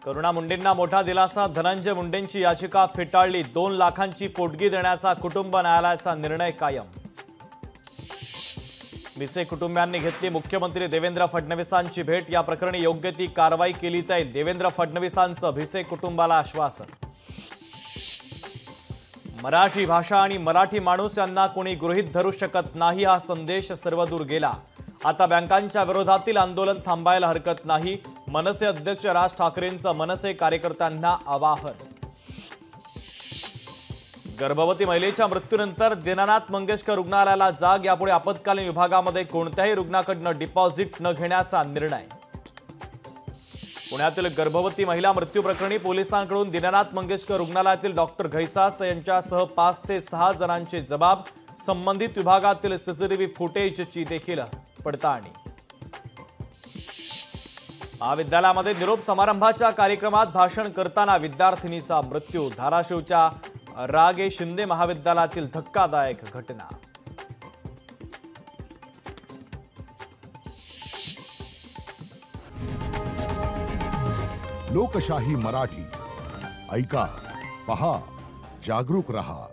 करुणा मुंडेंना मोठा दिलासा। धनंजय मुंडेंची याचिका फेटाळली। 2 लाखांची पोटगी देण्याचा कुटुंब न्यायालयाचा निर्णय कायम। मिसे कुटुंबियांनी घेतली मुख्यमंत्री देवेंद्र फडणवीसांची भेट। या प्रकरणी योग्य ती कारवाई केली जाईल। देवेंद्र फडणवीसांचं भिसे कुटुंबाला आश्वासन। मराठी भाषा आणि मराठी माणूस यांना कोणी गृहीत धरू शकत नाही, हा संदेश सर्वदूर गेला। आता बँकांच्या विरोधातील आंदोलन थांबायला हरकत नाही। मनसे अध्यक्ष राज ठाकरेंचं मनसे कार्यकर्त्यांना आवाहन। गर्भवती महिलेच्या मृत्यूनंतर दीनानाथ मंगेशकर रुग्णालयाला जाग। यापुढे आपत्कालीन विभागामध्ये कोणत्याही रुग्णाकडून डिपॉझिट न घेण्याचा निर्णय। पुण्यातील गर्भवती महिला मृत्यू प्रकरणी पोलिसांकडून दीनानाथ मंगेशकर रुग्णालयातील डॉक्टर घैसास यांच्यासह 5 ते 6 जणांचे जबाब। संबंधित विभागातील सीसीटीव्ही फुटेजची देखील पडताळणी। महाविद्यालयामध्ये निरोप समारंभाच्या कार्यक्रमात भाषण करताना विद्यार्थिनीचा मृत्यू। धाराशिवच्या रागे शिंदे महाविद्यालयातील धक्कादायक घटना। लोकशाही मराठी ऐका, पहा, जागरूक रहा।